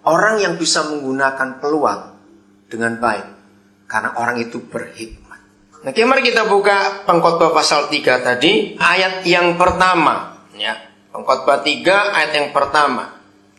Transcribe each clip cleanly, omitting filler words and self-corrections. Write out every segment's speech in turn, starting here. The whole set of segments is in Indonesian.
orang yang bisa menggunakan peluang dengan baik. Karena orang itu berhikmat. Nah, mari kita buka Pengkhotbah pasal 3 tadi, ayat yang pertama. Ya, Pengkhotbah 3 ayat yang pertama.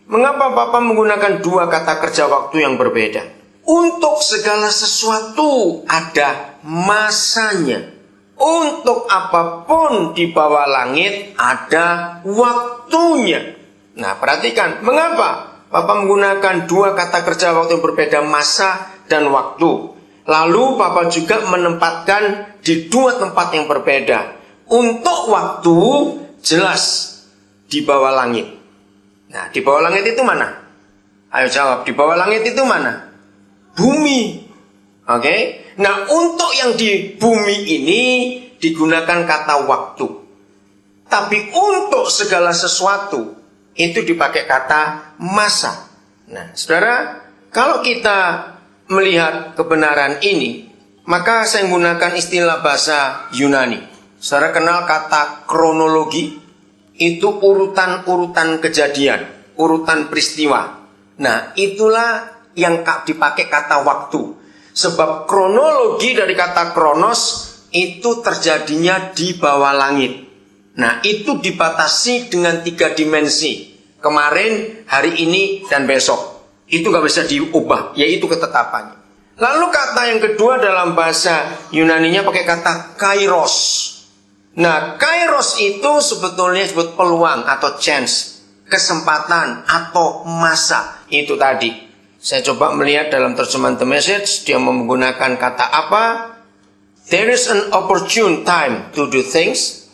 Mengapa Bapak menggunakan dua kata kerja waktu yang berbeda? Untuk segala sesuatu ada masanya. Untuk apapun di bawah langit ada waktunya. Nah, perhatikan, mengapa Bapak menggunakan dua kata kerja waktu yang berbeda, masa dan waktu. Lalu Bapak juga menempatkan di dua tempat yang berbeda. Untuk waktu jelas di bawah langit. Nah, di bawah langit itu mana? Ayo jawab, di bawah langit itu mana? Bumi. Oke. Nah, untuk yang di bumi ini digunakan kata waktu. Tapi untuk segala sesuatu itu dipakai kata masa. Nah, saudara, kalau kita melihat kebenaran ini, maka saya menggunakan istilah bahasa Yunani. Saudara kenal kata kronologi? Itu urutan-urutan kejadian, urutan peristiwa. Nah, itulah yang dipakai kata waktu. Sebab kronologi dari kata kronos itu terjadinya di bawah langit. Nah, itu dibatasi dengan 3 dimensi. Kemarin, hari ini, dan besok. Itu gak bisa diubah, yaitu ketetapannya. Lalu kata yang kedua dalam bahasa Yunaninya pakai kata kairos. Nah, kairos itu sebetulnya disebut peluang atau chance, kesempatan atau masa. Itu tadi. Saya coba melihat dalam terjemahan The Message, dia menggunakan kata apa? There is an opportune time to do things,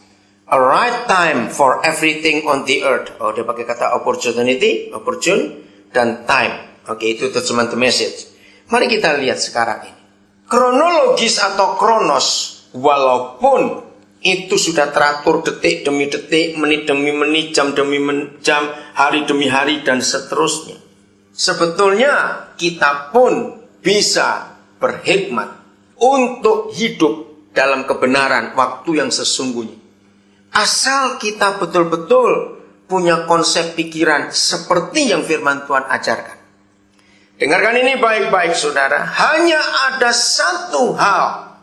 a right time for everything on the earth. Oh, dia pakai kata opportunity, opportune, dan time. Oke, itu terjemahan The Message. Mari kita lihat sekarang ini. Kronologis atau kronos, walaupun itu sudah teratur detik demi detik, menit demi menit, jam demi jam, hari demi hari, dan seterusnya. Sebetulnya kita pun bisa berhikmat untuk hidup dalam kebenaran waktu yang sesungguhnya. Asal kita betul-betul punya konsep pikiran seperti yang firman Tuhan ajarkan. Dengarkan ini baik-baik saudara. Hanya ada satu hal,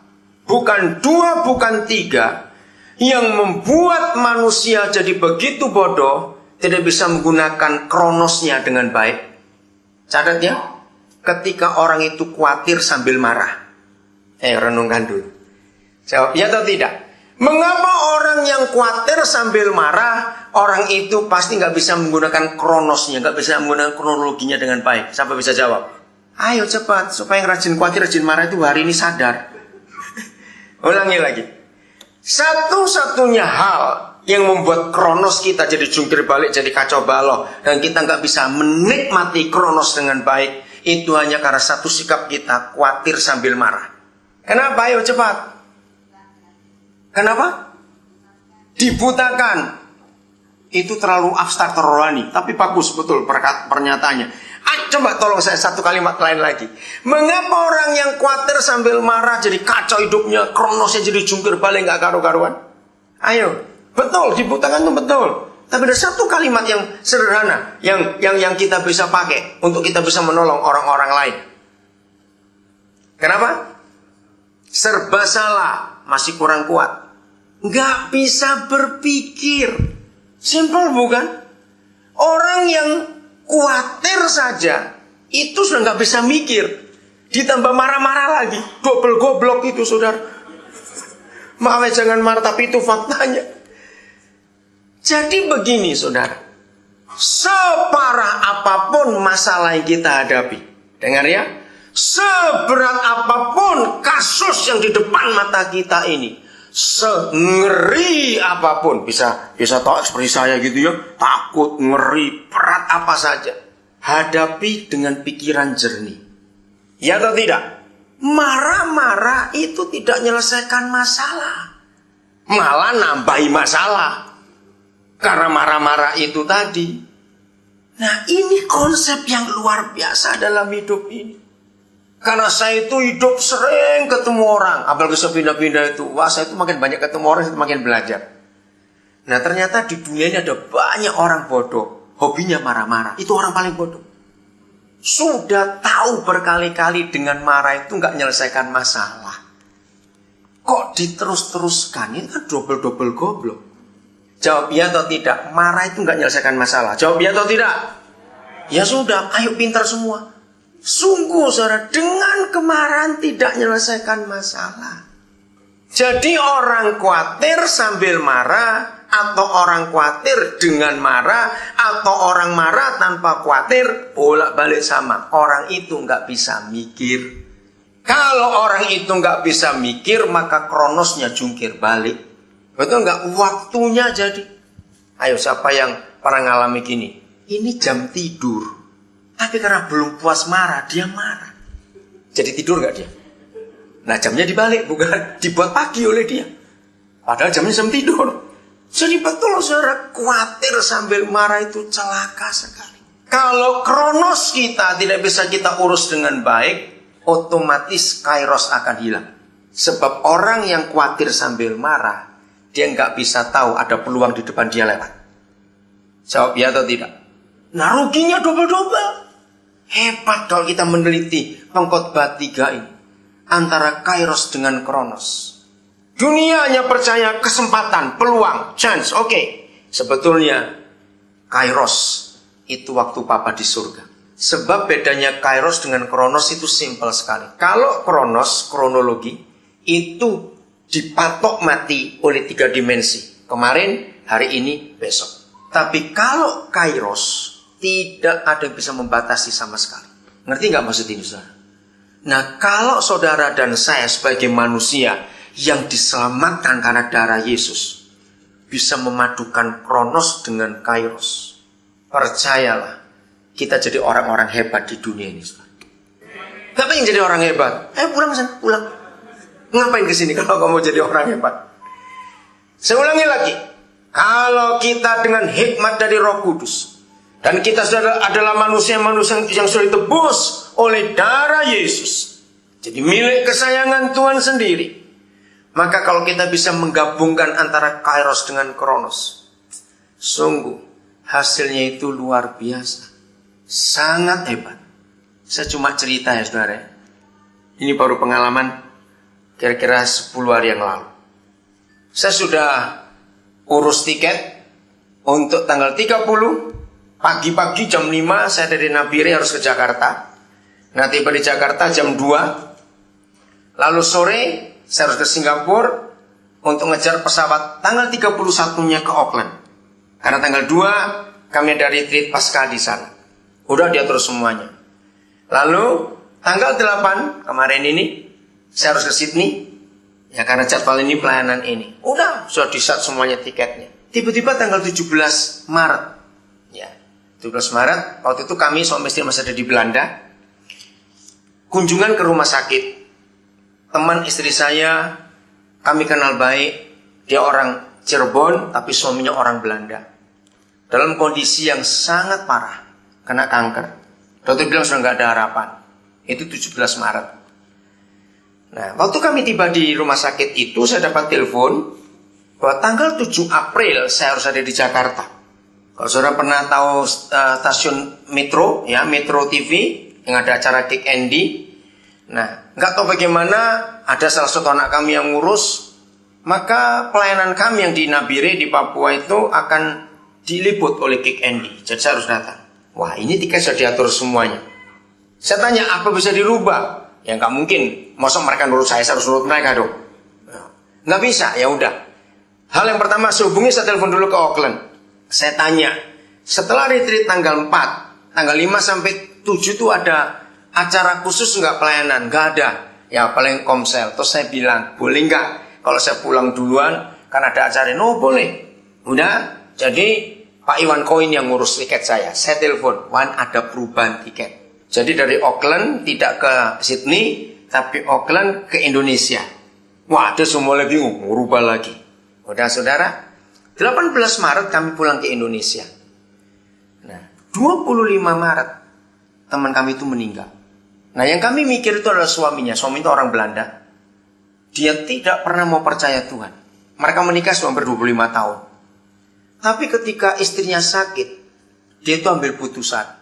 bukan dua, bukan tiga, yang membuat manusia jadi begitu bodoh, tidak bisa menggunakan kronosnya dengan baik. Catat ya, ketika orang itu khawatir sambil marah. Renungkan dulu. Jawab ya atau tidak? Mengapa orang yang khawatir sambil marah, orang itu pasti nggak bisa menggunakan kronosnya, nggak bisa menggunakan kronologinya dengan baik? Siapa bisa jawab? Ayo cepat, supaya yang rajin khawatir, rajin marah itu hari ini sadar. Ulangi lagi. Satu-satunya hal yang membuat kronos kita jadi jungkir balik, jadi kacau balau, dan kita nggak bisa menikmati kronos dengan baik, itu hanya karena satu sikap kita, khawatir sambil marah. Kenapa? Ayo cepat. Kenapa? Dibutakan. Itu terlalu abstrak, terlalu rohani. Tapi bagus betul pernyataannya. Coba tolong saya satu kalimat lain lagi. Mengapa orang yang khawatir sambil marah jadi kacau hidupnya, kronosnya jadi jungkir balik, gak karu-karuan? Ayo, betul, dibutakan itu betul. Tapi ada satu kalimat yang sederhana yang kita bisa pakai untuk kita bisa menolong orang-orang lain. Kenapa? Serba salah, masih kurang kuat. Nggak bisa berpikir. Simple bukan? Orang yang khawatir saja itu sudah nggak bisa mikir. Ditambah marah-marah lagi, double goblok itu saudara. Maaf ya, jangan marah, tapi itu faktanya. Jadi begini saudara, separah apapun masalah yang kita hadapi, dengar ya, seberat apapun kasus yang di depan mata kita ini, sengeri apapun, bisa tahu seperti saya gitu ya, takut, ngeri, berat apa saja, hadapi dengan pikiran jernih. Ya atau tidak? Marah-marah itu tidak menyelesaikan masalah, malah nambahi masalah. Karena marah-marah itu tadi. Nah, ini konsep yang luar biasa dalam hidup ini. Karena saya itu hidup sering ketemu orang, apalagi saya pindah-pindah itu. Wah, saya itu makin banyak ketemu orang, saya makin belajar. Nah, ternyata di dunia ini ada banyak orang bodoh, hobinya marah-marah. Itu orang paling bodoh. Sudah tahu berkali-kali dengan marah itu nggak menyelesaikan masalah. Kok diterus-teruskan? Ini kan double-double goblok. Jawab ya atau tidak. Marah itu nggak menyelesaikan masalah. Jawab ya atau tidak. Ya sudah, ayo pintar semua. Sungguh saudara, dengan kemarahan tidak menyelesaikan masalah. Jadi orang khawatir sambil marah, atau orang khawatir dengan marah, atau orang marah tanpa khawatir, bolak-balik sama. Orang itu nggak bisa mikir. Kalau orang itu nggak bisa mikir, maka kronosnya jungkir balik. Betul nggak? Waktunya jadi. Ayo, siapa yang pernah ngalami gini? Ini jam tidur, tapi karena belum puas marah, dia marah. Jadi tidur nggak dia? Nah, jamnya dibalik, bukan dibuat pagi oleh dia. Padahal jamnya jam tidur. Jadi betul saudara, khawatir sambil marah itu celaka sekali. Kalau kronos kita tidak bisa kita urus dengan baik, otomatis kairos akan hilang. Sebab orang yang khawatir sambil marah, dia nggak bisa tahu ada peluang di depan dia lewat. Jawab ya atau tidak? Nah, ruginya double-double. Hebat kalau kita meneliti pengkhotbah 3 ini. Antara kairos dengan kronos. Dunia hanya percaya kesempatan, peluang, chance. Oke. Sebetulnya kairos itu waktu Papa di surga. Sebab bedanya kairos dengan kronos itu simpel sekali. Kalau kronos, kronologi, itu dipatok mati oleh 3 dimensi. Kemarin, hari ini, besok. Tapi kalau kairos, tidak ada yang bisa membatasi sama sekali. Ngerti nggak maksud ini, saudara? Nah, kalau saudara dan saya sebagai manusia yang diselamatkan karena darah Yesus bisa memadukan kronos dengan kairos, percayalah, kita jadi orang-orang hebat di dunia ini. Gak pengen jadi orang hebat? Pulang sana, pulang. Ngapain kesini kalau kamu jadi orang hebat? Saya ulangi lagi. Kalau kita dengan hikmat dari Roh Kudus, dan kita adalah manusia-manusia yang sudah ditebus oleh darah Yesus, jadi milik kesayangan Tuhan sendiri, maka kalau kita bisa menggabungkan antara kairos dengan kronos, sungguh hasilnya itu luar biasa, sangat hebat. Saya cuma cerita ya saudara, ini baru pengalaman kira-kira 10 hari yang lalu. Saya sudah urus tiket untuk tanggal 30. Pagi-pagi jam 5 saya dari Nabire harus ke Jakarta. Nah, tiba di Jakarta jam 2. Lalu sore saya harus ke Singapura untuk ngejar pesawat tanggal 31-nya ke Auckland. Karena tanggal 2 kami ada retreat pasca di sana. Udah diatur semuanya. Lalu tanggal 8 kemarin ini saya harus ke Sydney. Ya karena jadwal ini pelayanan ini. Udah sudah di-set semuanya tiketnya. Tiba-tiba tanggal 17 Maret. 17 Maret, waktu itu kami suami istri masih ada di Belanda. Kunjungan ke rumah sakit. Teman istri saya, kami kenal baik. Dia orang Cirebon, tapi suaminya orang Belanda. Dalam kondisi yang sangat parah, kena kanker. Dokter bilang sudah nggak ada harapan. Itu 17 Maret. Nah, waktu kami tiba di rumah sakit itu, saya dapat telepon bahwa tanggal 7 April saya harus ada di Jakarta. Kalau saudara pernah tahu stasiun Metro, ya Metro TV yang ada acara Kick Andy. Nah, nggak tahu bagaimana ada salah satu anak kami yang ngurus, maka pelayanan kami yang di Nabire di Papua itu akan diliput oleh Kick Andy. Jadi saya harus datang. Wah, ini tiket sudah diatur semuanya. Saya tanya apa bisa dirubah? Ya nggak mungkin. Masa mereka nurut saya harus nurut mereka dong. Nggak bisa. Ya udah. Hal yang pertama, saya hubungi, saya telepon dulu ke Auckland. Saya tanya, setelah retreat tanggal 4, tanggal 5 sampai 7 itu ada acara khusus nggak pelayanan? Nggak ada. Ya paling komsel. Terus saya bilang, boleh nggak kalau saya pulang duluan karena ada acara? No, boleh. Udah. Jadi Pak Iwan Koin yang ngurus tiket saya. Saya telepon, Wan ada perubahan tiket. Jadi dari Auckland tidak ke Sydney, tapi Auckland ke Indonesia. Wah, ada semua bingung, merubah lagi. Udah saudara. 18 Maret kami pulang ke Indonesia. Nah, 25 Maret teman kami itu meninggal. Nah, yang kami mikir itu adalah suaminya. Suami itu orang Belanda. Dia tidak pernah mau percaya Tuhan. Mereka menikah sudah hampir 25 tahun. Tapi ketika istrinya sakit, dia itu ambil putusan.